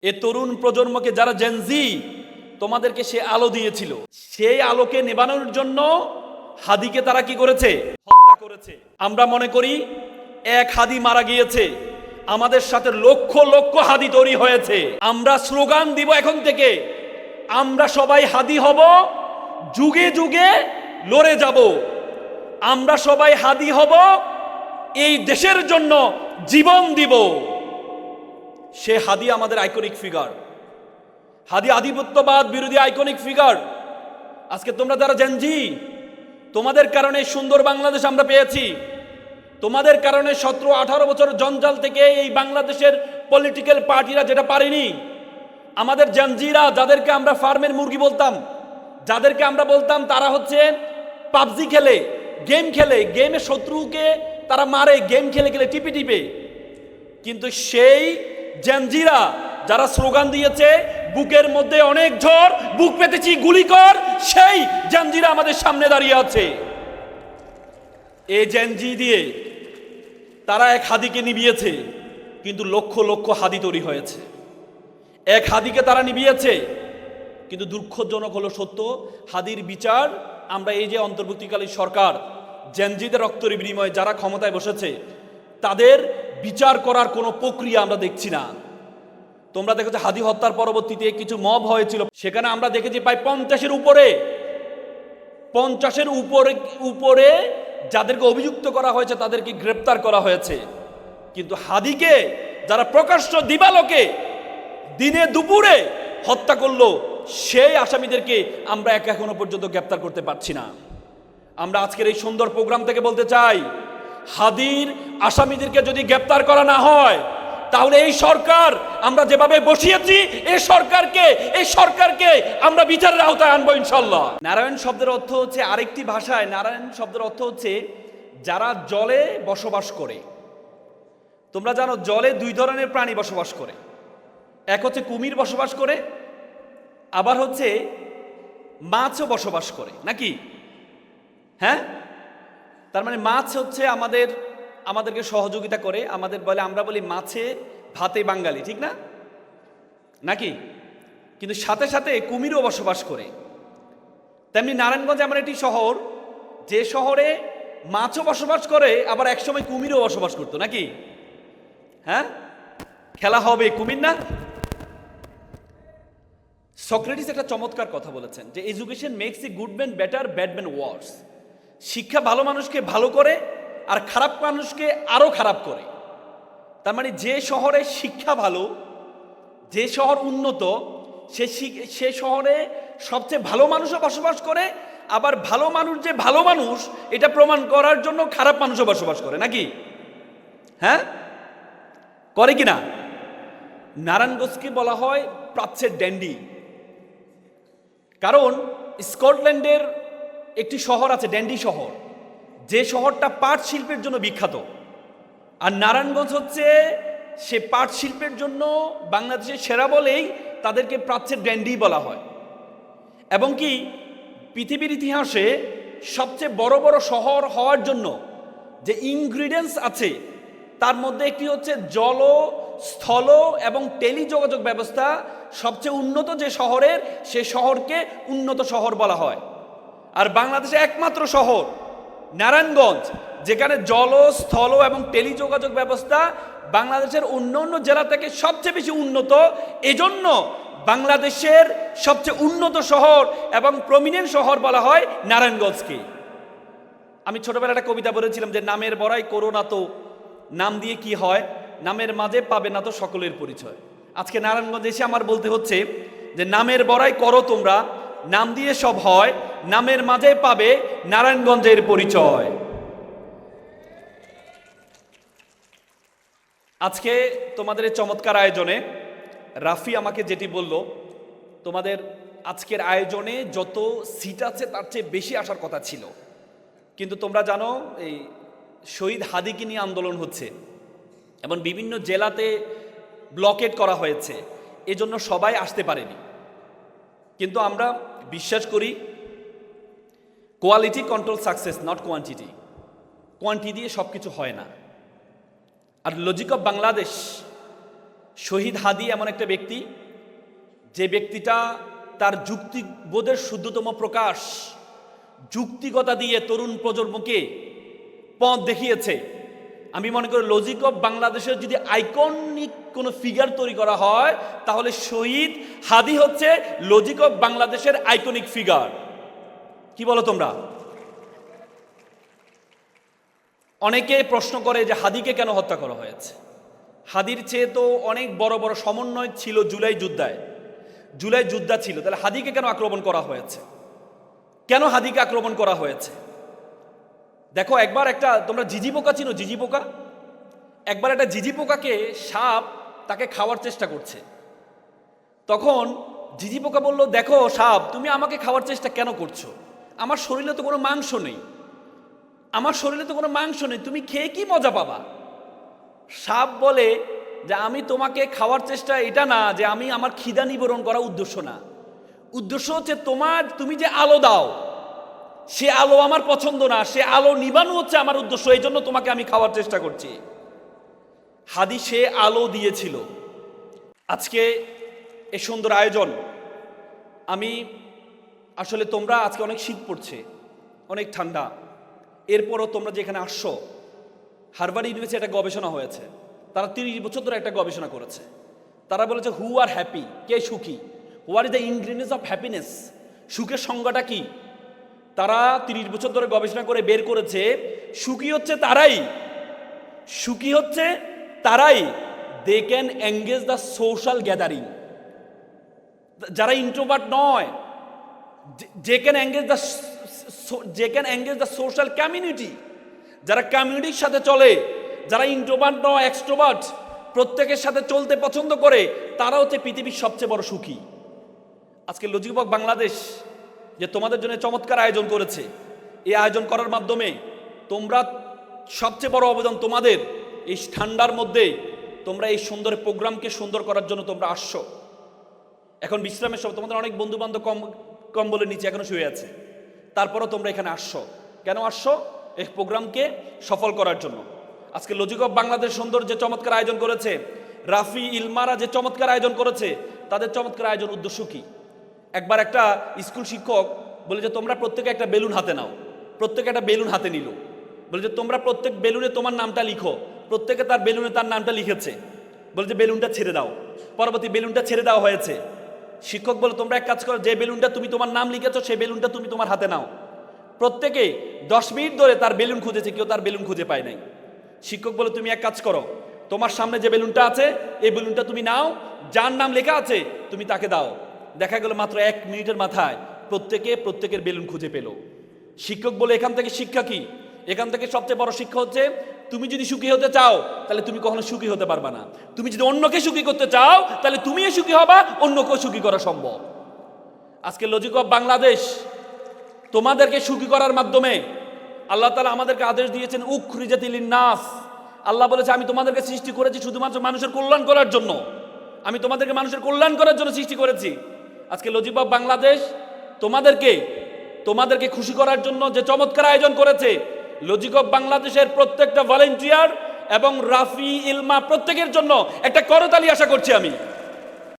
এ তরুণ প্রজন্মকে যারা জেনজি, তোমাদেরকে সে আলো দিয়েছিল, সেই আলোকে নেবানোর জন্য হাদিকে তারা কি করেছে? হত্যা করেছে। আমরা মনে করি এক হাদি মারা গিয়েছে, আমাদের সাথে লক্ষ লক্ষ হাদি তৈরি হয়েছে। আমরা স্লোগান দিব এখন থেকে, আমরা সবাই হাদি হব, যুগে যুগে লড়ে যাব। আমরা সবাই হাদি হব, এই দেশের জন্য জীবন দিব। সে হাদি আমাদের আইকনিক ফিগার, হাদি আধিপত্যবাদ বিরোধী আইকনিক ফিগার। আজকে তোমরা যারা জেনজি, তোমাদের কারণে সুন্দর বাংলাদেশ আমরা পেয়েছি। তোমাদের কারণে 17-18 বছর জঞ্জাল থেকে এই বাংলাদেশের পলিটিক্যাল পার্টিরা যেটা পারেনি, আমাদের জেনজিরা, যাদেরকে আমরা ফার্মের মুরগি বলতাম, যাদেরকে আমরা বলতাম তারা হচ্ছে পাবজি খেলে, গেম খেলে, গেমে শত্রুকে তারা মারে, গেম খেলে খেলে টিপে টিপে, কিন্তু সেই জেনজিরা যারা স্লোগান দিয়েছে বুকের মধ্যে অনেক ঝড়, বুক পেতেছি গুলি কর, সেই জেনজিরা আমাদের সামনে দাঁড়িয়ে আছে। এই জেনজি দিয়ে তারা এক হাদিকে নিভিয়েছে, কিন্তু লক্ষ লক্ষ হাদি তৈরি হয়েছে। এক হাদিকে তারা নিভিয়েছে, কিন্তু দুঃখজনক হলো সত্য, হাদির বিচার আমরা এই যে অন্তর্বর্তীকালীন সরকার, জেনজিদের রক্তের বিনিময়ে যারা ক্ষমতায় বসেছে, তাদের বিচার করার কোনো প্রক্রিয়া আমরা দেখছি না। তোমরা দেখেছো হাদি হত্যার পরবর্তীতে কিছু মব হয়েছিল, সেখানে আমরা দেখেছি প্রায় 50-এর উপরে যাদেরকে অভিযুক্ত করা হয়েছে তাদেরকে গ্রেপ্তার করা হয়েছে। কিন্তু হাদিকে যারা প্রকাশ্য দিবালোকে দিনে দুপুরে হত্যা করলো, সেই আসামিদেরকে আমরা এখনো পর্যন্ত গ্রেপ্তার করতে পারছি না। আমরা আজকের এই সুন্দর প্রোগ্রাম থেকে বলতে চাই, হাদির আসামিদেরকে যদি গ্রেপ্তার করা না হয়, তাহলে এই সরকার আমরা যেভাবে বসিয়েছি, এই সরকারকে আমরা বিচারের আওতায় আনবো ইনশাল্লাহ। নারায়ণ শব্দের অর্থ হচ্ছে, আরেকটি ভাষায় নারায়ণ শব্দের অর্থ হচ্ছে যারা জলে বসবাস করে। তোমরা জানো জলে দুই ধরনের প্রাণী বসবাস করে, এক হচ্ছে কুমির বসবাস করে, আবার হচ্ছে মাছও বসবাস করে, নাকি? হ্যাঁ, তার মানে মাছ হচ্ছে আমাদেরকে সহযোগিতা করে, আমরা বলি মাছে ভাতে বাঙালি, ঠিক না? নাকি? কিন্তু সাথে সাথে কুমিরও বসবাস করে। তেমনি নারায়ণগঞ্জ এমন একটি শহর, যে শহরে মাছও বসবাস করে, আবার একসময় কুমিরও বসবাস করতো, নাকি? হ্যাঁ, খেলা হবে কুমির না? সক্রেটিস একটা চমৎকার কথা বলেছেন যে education makes a good man better, bad man worse. শিক্ষা ভালো মানুষকে ভালো করে আর খারাপ মানুষকে আরো খারাপ করে। তার মানে যে শহরে শিক্ষা ভালো, যে শহর উন্নত, সে শহরে সবচেয়ে ভালো মানুষও বসবাস করে, আবার ভালো মানুষ যে ভালো মানুষ এটা প্রমাণ করার জন্য খারাপ মানুষও বসবাস করে, নাকি? হ্যাঁ, করে কিনা? নারায়ণগঞ্জকে বলা হয় প্রাচ্যের ড্যান্ডি, কারণ স্কটল্যান্ডের একটি শহর আছে ড্যান্ডি শহর, যে শহরটা পাট শিল্পের জন্য বিখ্যাত। আর নারায়ণগঞ্জ হচ্ছে সে পাট শিল্পের জন্য বাংলাদেশের সেরা বলেই তাদেরকে প্রাচ্যের ড্যান্ডি বলা হয়। এবং কি পৃথিবীর ইতিহাসে সবচেয়ে বড় বড় শহর হওয়ার জন্য যে ইনগ্রিডিয়েন্টস আছে, তার মধ্যে একটি হচ্ছে জল, স্থল এবং টেলিযোগাযোগ ব্যবস্থা সবচেয়ে উন্নত যে শহরের, সে শহরকে উন্নত শহর বলা হয়। আর বাংলাদেশে একমাত্র শহর নারায়ণগঞ্জ, যেখানে জল, স্থল এবং টেলিযোগাযোগ ব্যবস্থা বাংলাদেশের অন্য জেলা থেকে সবচেয়ে বেশি উন্নত। এজন্য বাংলাদেশের সবচেয়ে উন্নত শহর এবং প্রমিনেন্ট শহর বলা হয় নারায়ণগঞ্জকে। আমি ছোটবেলায় একটা কবিতা বলেছিলাম যে নামের বড়াই করো না তো, নাম দিয়ে কি হয়, নামের মাঝে পাবে না তো সকলের পরিচয়। আজকে নারায়ণগঞ্জ এসে আমার বলতে হচ্ছে যে নামের বড়াই করো তোমরা, নাম দিয়ে সব হয়, নামের মাঝে পাবে নারায়ণগঞ্জের পরিচয়। আজকে তোমাদের এই চমৎকার আয়োজনে রাফি আমাকে যেটি বলল, তোমাদের আজকের আয়োজনে যত সিট আছে তার চেয়ে বেশি আসার কথা ছিল, কিন্তু তোমরা জানো এই শহীদ হাদিকে নিয়ে আন্দোলন হচ্ছে এবং বিভিন্ন জেলাতে ব্লকেট করা হয়েছে, এজন্য সবাই আসতে পারেনি। কিন্তু আমরা বিশ্বাস করি quality control success, not quantity. Quantity দিয়ে সব কিছু হয় না। আর লজিক অফ বাংলাদেশ, শহীদ হাদি এমন একটা ব্যক্তি, যে ব্যক্তিটা তার যুক্তিবোধের শুদ্ধতম প্রকাশ, যুক্তিকতা দিয়ে তরুণ প্রজন্মকে পথ দেখিয়েছে। আমি মনে করি লজিক অফ বাংলাদেশের যদি আইকনিক কোনো ফিগার তৈরি করা হয়, তাহলে শহীদ হাদি হচ্ছে লজিক অফ বাংলাদেশের আইকনিক ফিগার। কি বলো তোমরা? অনেকে প্রশ্ন করে যে হাদিকে কেন হত্যা করা হয়েছে। হাদির চেয়ে তো অনেক বড় বড় সমন্বয় ছিল জুলাই যুদ্ধা ছিল, তাহলে হাদিকে কেন আক্রমণ করা হয়েছে? কেন হাদিকে আক্রমণ করা হয়েছে? দেখো, একবার একটা, তোমরা জিজি পোকা চিনো? জিজি পোকা, একবার একটা জিজি পোকাকে সাপ তাকে খাওয়ার চেষ্টা করছে। তখন জিজি পোকা বলল, দেখো সাপ, তুমি আমাকে খাওয়ার চেষ্টা কেন করছো? আমার শরীরে তো কোনো মাংস নেই, তুমি খেয়ে কি মজা পাবা? সাপ বলে যে আমি তোমাকে খাওয়ার চেষ্টা এটা না, যে আমি আমার খিদা নিবারণ করা উদ্দেশ্য না, উদ্দেশ্য হচ্ছে তুমি যে আলো দাও, সে আলো আমার পছন্দ না, সে আলো নিবানো হচ্ছে আমার উদ্দেশ্য, এই জন্য তোমাকে আমি খাওয়ার চেষ্টা করছি। হাদি সে আলো দিয়েছিল। আজকে এই সুন্দর আয়োজন, আমি আসলে তোমরা আজকে অনেক শীত পড়ছে, অনেক ঠান্ডা, এরপরও তোমরা যেখানে আসছো, হার্ভার্ড ইউনিভার্সিটি একটা গবেষণা হয়েছে, তারা 30 বছর ধরে একটা গবেষণা করেছে। তারা বলেছে হু আর হ্যাপি, কে সুখী, what is the ingredients of happiness, সুখের সংজ্ঞাটা কি? তারা 30 বছর ধরে গবেষণা করে বের করেছে সুখী হচ্ছে তারাই they can engage the social gathering, যারা ইন্ট্রোভার্ট নয়, যে can engage the social community, যারা কমিউনিটির সাথে চলে, যারা ইন্ট্রোভার্ট নয়, এক্সট্রোভার্ট, প্রত্যেকের সাথে চলতে পছন্দ করে, তারা হচ্ছে পৃথিবীর সবচেয়ে বড় সুখী। আজকে লজিক অফ বাংলাদেশ যে তোমাদের জন্য চমৎকার আয়োজন করেছে, এই আয়োজন করার মাধ্যমে তোমরা সবচেয়ে বড় অবদান তোমাদের, এই ঠান্ডার মধ্যে তোমরা এই সুন্দর প্রোগ্রামকে সুন্দর করার জন্য তোমরা আসছো। এখন বিশ্রামের সময় তোমাদের অনেক বন্ধু বান্ধব কম্বলের নিচে এখনো শুয়ে আছে, তারপরও তোমরা এখানে আসছো। কেন আসছো? এই প্রোগ্রামকে সফল করার জন্য। আজকে লজিক অফ বাংলাদেশ সুন্দর যে চমৎকার আয়োজন করেছে, রাফি ইলমারা যে চমৎকার আয়োজন করেছে, তাদের চমৎকার আয়োজন উদ্দেশ্য কি? একবার একটা স্কুল শিক্ষক বলে যে তোমরা প্রত্যেকে একটা বেলুন হাতে নাও, প্রত্যেকে একটা বেলুন হাতে নিল, বলে যে তোমরা প্রত্যেক বেলুনে তোমার নামটা লিখো, প্রত্যেকে তার বেলুনে তার নামটা লিখেছে, বলে যে বেলুনটা ছেড়ে দাও। পরবর্তী বেলুনটা ছেড়ে দেওয়া হয়েছে। শিক্ষক বলে তোমরা এক কাজ করো, যে বেলুনটা তুমি তোমার নাম লিখেছো সেই বেলুনটা তুমি তোমার হাতে নাও। প্রত্যেকে 10 মিনিট ধরে তার বেলুন খুঁজেছে, কেউ তার বেলুন খুঁজে পায় নাই। শিক্ষক বলে তুমি এক কাজ করো, তোমার সামনে যে বেলুনটা আছে এই বেলুনটা তুমি নাও, যার নাম লেখা আছে তুমি তাকে দাও। দেখা গেল মাত্র 1 মিনিটের মাথায় প্রত্যেকের বেলুন খুঁজে পেল। শিক্ষক বলে এখান থেকে শিক্ষা কি? এখান থেকে সবচেয়ে বড় শিক্ষা হচ্ছে, তুমি যদি সুখী হতে চাও তাহলে তুমি কখনো সুখী হতে পারবা না। তুমি যদি অন্যকে সুখী করতে চাও তাহলে তুমিও সুখী হবা, অন্যকেও সুখী করা সম্ভব। আজকে লজিক অফ বাংলাদেশ তোমাদেরকে সুখী করার মাধ্যমে আল্লাহ তাআলা আমাদেরকে আদেশ দিয়েছেন উখরিজাতিল নাস। আল্লাহ বলেছে আমি তোমাদেরকে সৃষ্টি করেছি শুধুমাত্র মানুষের কল্যাণ করার জন্য, আমি তোমাদেরকে মানুষের কল্যাণ করার জন্য সৃষ্টি করেছি। আজকে লজিক অফ বাংলাদেশ তোমাদেরকে খুশি করার জন্য যে চমৎকার আয়োজন করেছে, লজিক অফ বাংলাদেশের প্রত্যেকটা ভলেন্টিয়ার এবং রাফি ইলমা প্রত্যেকের জন্য একটা করতালি আশা করছি আমি।